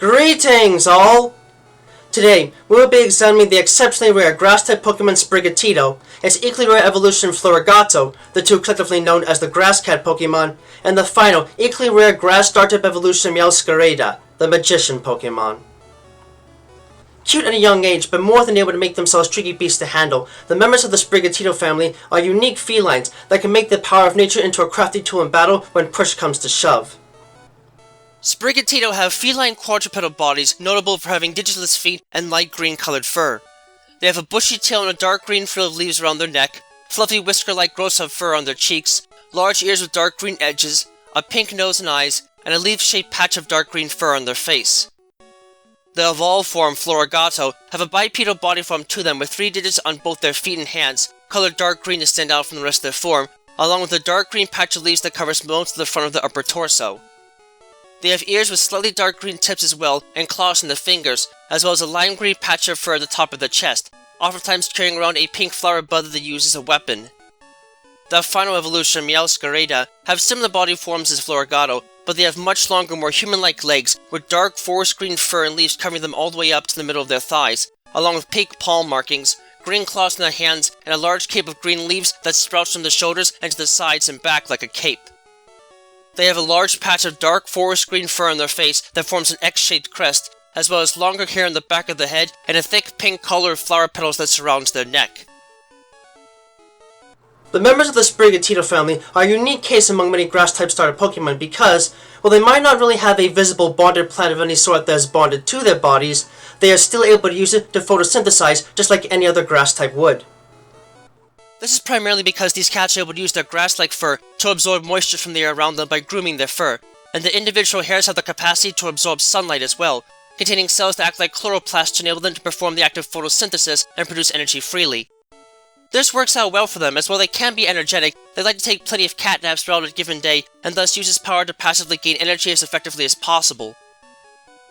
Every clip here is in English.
Greetings, all! Today, we will be examining the exceptionally rare Grass-type Pokemon Sprigatito, its equally rare evolution Floragato, the two collectively known as the Grass Cat Pokémon, and the final, equally rare Grass Star-type evolution Meowscarada, the Magician Pokémon. Cute at a young age, but more than able to make themselves tricky beasts to handle, the members of the Sprigatito family are unique felines that can make the power of nature into a crafty tool in battle when push comes to shove. Sprigatito have feline quadrupedal bodies notable for having digiless feet and light green colored fur. They have a bushy tail and a dark green frill of leaves around their neck, fluffy whisker-like growths of fur on their cheeks, large ears with dark green edges, a pink nose and eyes, and a leaf-shaped patch of dark green fur on their face. The evolved form, Floragato, have a bipedal body form to them with 3 digits on both their feet and hands, colored dark green to stand out from the rest of their form, along with a dark green patch of leaves that covers most of the front of the upper torso. They have ears with slightly dark green tips as well, and claws in the fingers, as well as a lime green patch of fur at the top of the chest, oftentimes carrying around a pink flower bud that they use as a weapon. The final evolution, Meowscarada, have similar body forms as Floragato, but they have much longer, more human-like legs, with dark forest green fur and leaves covering them all the way up to the middle of their thighs, along with pink palm markings, green claws in their hands, and a large cape of green leaves that sprouts from the shoulders and to the sides and back like a cape. They have a large patch of dark forest green fur on their face that forms an X-shaped crest, as well as longer hair on the back of the head and a thick pink collar of flower petals that surrounds their neck. The members of the Sprigatito family are a unique case among many grass-type starter Pokemon because, while they might not really have a visible bonded plant of any sort that is bonded to their bodies, they are still able to use it to photosynthesize just like any other grass-type would. This is primarily because these cats are able to use their grass-like fur to absorb moisture from the air around them by grooming their fur, and the individual hairs have the capacity to absorb sunlight as well, containing cells that act like chloroplasts to enable them to perform the act of photosynthesis and produce energy freely. This works out well for them, as while they can be energetic, they like to take plenty of cat naps throughout a given day, and thus use this power to passively gain energy as effectively as possible.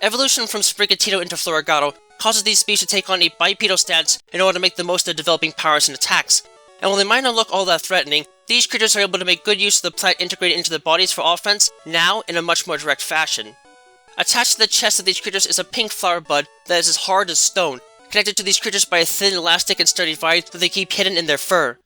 Evolution from Sprigatito into Floragato causes these species to take on a bipedal stance in order to make the most of their developing powers and attacks, and while they might not look all that threatening, these creatures are able to make good use of the plant integrated into their bodies for offense, now in a much more direct fashion. Attached to the chest of these creatures is a pink flower bud that is as hard as stone, connected to these creatures by a thin, elastic, and sturdy vine that they keep hidden in their fur.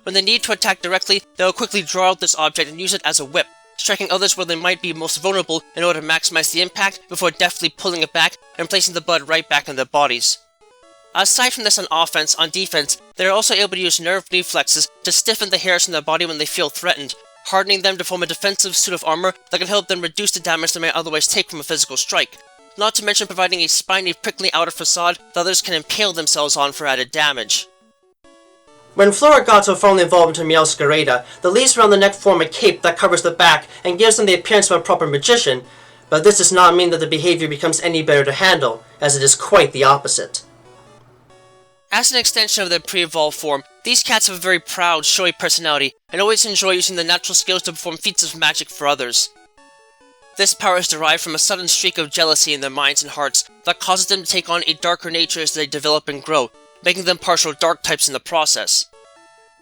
When they need to attack directly, they will quickly draw out this object and use it as a whip, striking others where they might be most vulnerable in order to maximize the impact before deftly pulling it back and placing the bud right back in their bodies. Aside from this on offense, on defense, they are also able to use nerve reflexes to stiffen the hairs in their body when they feel threatened, hardening them to form a defensive suit of armor that can help them reduce the damage they may otherwise take from a physical strike, not to mention providing a spiny, prickly outer facade that others can impale themselves on for added damage. When Floragato finally evolved into Meowscarada, the leaves around the neck form a cape that covers the back and gives them the appearance of a proper magician, but this does not mean that the behavior becomes any better to handle, as it is quite the opposite. As an extension of their pre-evolved form, these cats have a very proud, showy personality, and always enjoy using their natural skills to perform feats of magic for others. This power is derived from a sudden streak of jealousy in their minds and hearts that causes them to take on a darker nature as they develop and grow, making them partial dark types in the process.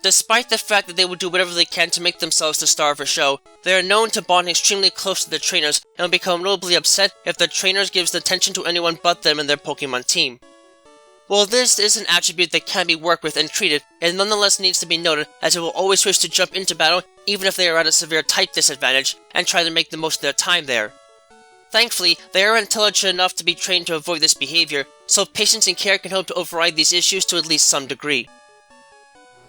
Despite the fact that they will do whatever they can to make themselves the star of a show, they are known to bond extremely close to their trainers and will become notably upset if their trainers gives attention to anyone but them and their Pokemon team. While this is an attribute that can be worked with and treated, it nonetheless needs to be noted as it will always wish to jump into battle even if they are at a severe type disadvantage, and try to make the most of their time there. Thankfully, they are intelligent enough to be trained to avoid this behavior, so patience and care can help to override these issues to at least some degree.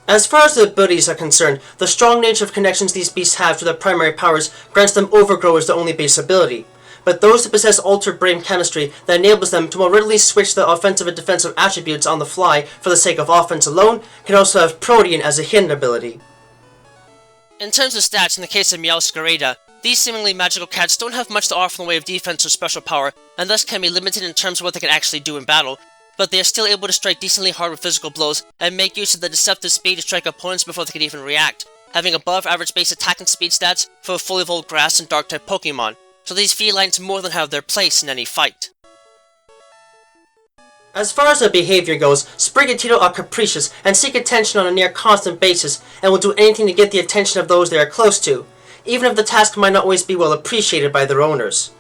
As far as their abilities are concerned, the strong nature of connections these beasts have to their primary powers grants them Overgrow as their only base ability. But those who possess altered brain chemistry that enables them to more readily switch the offensive and defensive attributes on the fly for the sake of offense alone can also have Protean as a hidden ability. In terms of stats, in the case of Meowscarada, these seemingly magical cats don't have much to offer in the way of defense or special power, and thus can be limited in terms of what they can actually do in battle, but they are still able to strike decently hard with physical blows and make use of the deceptive speed to strike opponents before they can even react, having above average base attack and speed stats for a fully evolved grass and dark type Pokemon, so these felines more than have their place in any fight. As far as their behavior goes, Sprigatito are capricious and seek attention on a near constant basis and will do anything to get the attention of those they are close to, even if the task might not always be well appreciated by their owners.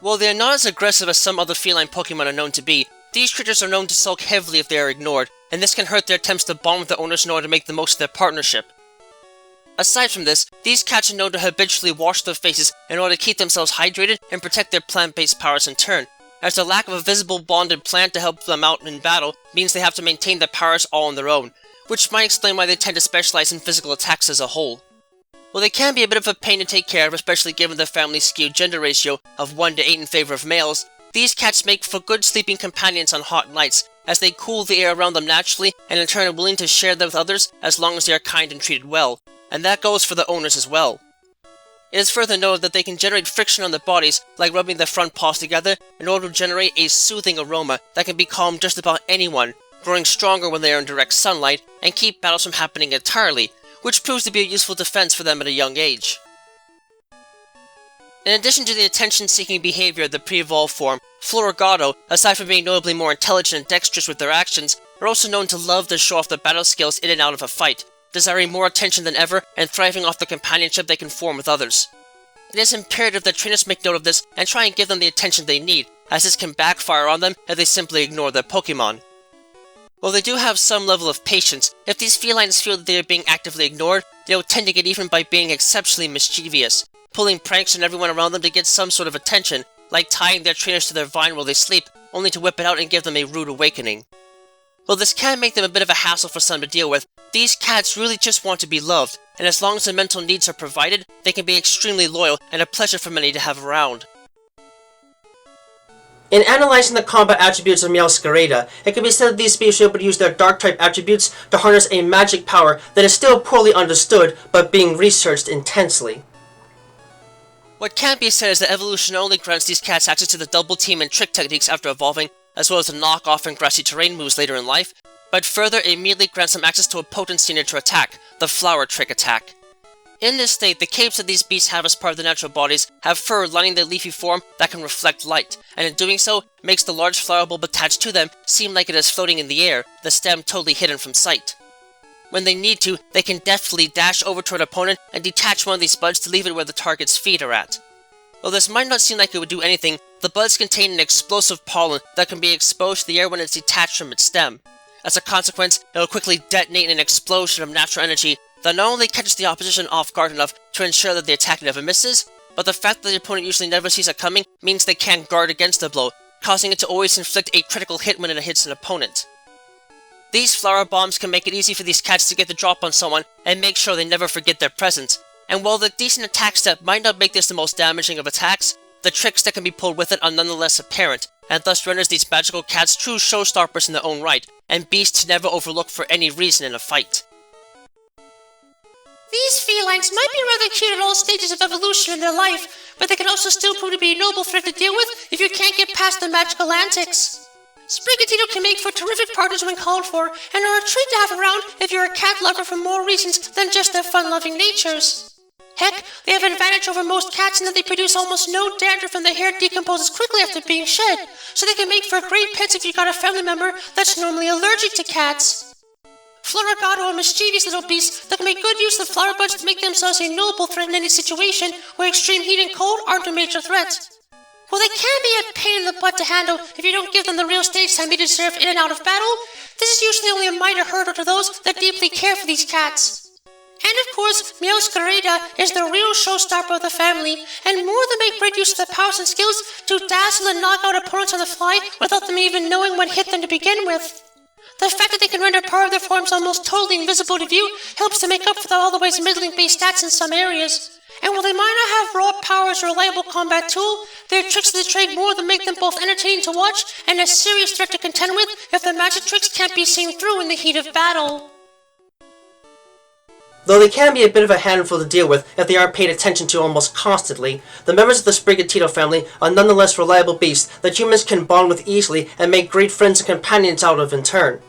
While they are not as aggressive as some other feline Pokemon are known to be, these creatures are known to sulk heavily if they are ignored, and this can hurt their attempts to bond with their owners in order to make the most of their partnership. Aside from this, these cats are known to habitually wash their faces in order to keep themselves hydrated and protect their plant-based powers in turn, as the lack of a visible bonded plant to help them out in battle means they have to maintain their powers all on their own, which might explain why they tend to specialize in physical attacks as a whole. While they can be a bit of a pain to take care of, especially given their family's skewed gender ratio of 1 to 8 in favor of males, these cats make for good sleeping companions on hot nights, as they cool the air around them naturally and in turn are willing to share them with others as long as they are kind and treated well, and that goes for the owners as well. It is further noted that they can generate friction on their bodies, like rubbing their front paws together, in order to generate a soothing aroma that can becalm just about anyone, growing stronger when they are in direct sunlight, and keep battles from happening entirely, which proves to be a useful defense for them at a young age. In addition to the attention-seeking behavior of the pre-evolved form, Floragato, aside from being notably more intelligent and dexterous with their actions, are also known to love to show off their battle skills in and out of a fight, desiring more attention than ever and thriving off the companionship they can form with others. It is imperative that trainers make note of this and try and give them the attention they need, as this can backfire on them if they simply ignore their Pokemon. While they do have some level of patience, if these felines feel that they are being actively ignored, they will tend to get even by being exceptionally mischievous, pulling pranks on everyone around them to get some sort of attention, like tying their trainers to their vine while they sleep, only to whip it out and give them a rude awakening. While this can make them a bit of a hassle for some to deal with, these cats really just want to be loved, and as long as their mental needs are provided, they can be extremely loyal and a pleasure for many to have around. In analyzing the combat attributes of Meowscarada, it can be said that these species are able to use their Dark-type attributes to harness a magic power that is still poorly understood, but being researched intensely. What can be said is that evolution only grants these cats access to the double team and trick techniques after evolving, as well as the knock-off and grassy terrain moves later in life, but further it immediately grants them access to a potent signature attack, the flower trick attack. In this state, the capes that these beasts have as part of their natural bodies have fur lining their leafy form that can reflect light, and in doing so, makes the large flower bulb attached to them seem like it is floating in the air, the stem totally hidden from sight. When they need to, they can deftly dash over to an opponent and detach one of these buds to leave it where the target's feet are at. Though this might not seem like it would do anything, the buds contain an explosive pollen that can be exposed to the air when it's detached from its stem. As a consequence, it will quickly detonate in an explosion of natural energy that not only catches the opposition off guard enough to ensure that the attack never misses, but the fact that the opponent usually never sees it coming means they can't guard against the blow, causing it to always inflict a critical hit when it hits an opponent. These flower bombs can make it easy for these cats to get the drop on someone and make sure they never forget their presence, and while the decent attack step might not make this the most damaging of attacks, the tricks that can be pulled with it are nonetheless apparent, and thus renders these magical cats true showstoppers in their own right, and beasts to never overlook for any reason in a fight. These felines might be rather cute at all stages of evolution in their life, but they can also still prove to be a noble threat to deal with if you can't get past their magical antics. Sprigatito can make for terrific partners when called for, and are a treat to have around if you're a cat lover for more reasons than just their fun-loving natures. Heck, they have an advantage over most cats in that they produce almost no dandruff and their hair decomposes quickly after being shed, so they can make for great pets if you've got a family member that's normally allergic to cats. Floragato are mischievous little beasts that can make good use of flower buds to make themselves a noble threat in any situation where extreme heat and cold aren't a major threat. While they can be a pain in the butt to handle if you don't give them the real stage time they deserve in and out of battle, this is usually only a minor hurdle to those that deeply care for these cats. And of course, Meowscarada is the real showstopper of the family, and more than make great use of their powers and skills to dazzle and knock out opponents on the fly without them even knowing what hit them to begin with. The fact that they can render part of their forms almost totally invisible to view helps to make up for the otherwise middling-based stats in some areas. And while they might not have raw powers or a reliable combat tool, their tricks of the trade more than make them both entertaining to watch and a serious threat to contend with if their magic tricks can't be seen through in the heat of battle. Though they can be a bit of a handful to deal with if they aren't paid attention to almost constantly, the members of the Sprigatito family are nonetheless reliable beasts that humans can bond with easily and make great friends and companions out of in turn.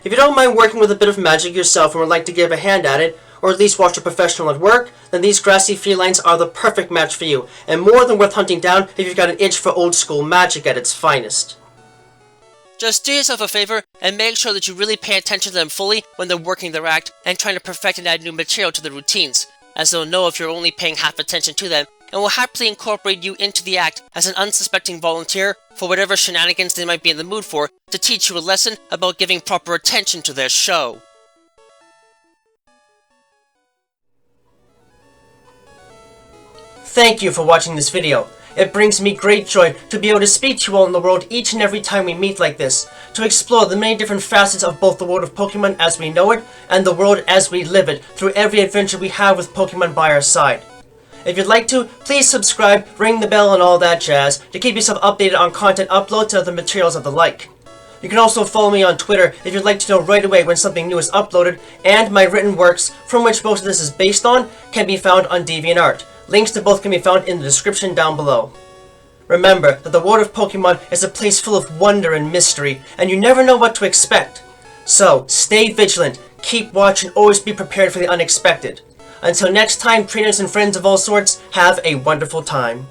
If you don't mind working with a bit of magic yourself and would like to give a hand at it, or at least watch a professional at work, then these grassy felines are the perfect match for you, and more than worth hunting down if you've got an itch for old school magic at its finest. Just do yourself a favor and make sure that you really pay attention to them fully when they're working their act and trying to perfect and add new material to their routines, as they'll know if you're only paying half attention to them and will happily incorporate you into the act as an unsuspecting volunteer for whatever shenanigans they might be in the mood for to teach you a lesson about giving proper attention to their show. Thank you for watching this video. It brings me great joy to be able to speak to you all in the world each and every time we meet like this, to explore the many different facets of both the world of Pokemon as we know it, and the world as we live it, through every adventure we have with Pokemon by our side. If you'd like to, please subscribe, ring the bell and all that jazz, to keep yourself updated on content uploads and other materials of the like. You can also follow me on Twitter if you'd like to know right away when something new is uploaded, and my written works, from which most of this is based on, can be found on DeviantArt. Links to both can be found in the description down below. Remember that the world of Pokemon is a place full of wonder and mystery, and you never know what to expect. So, stay vigilant, keep watch, and always be prepared for the unexpected. Until next time, trainers and friends of all sorts, have a wonderful time.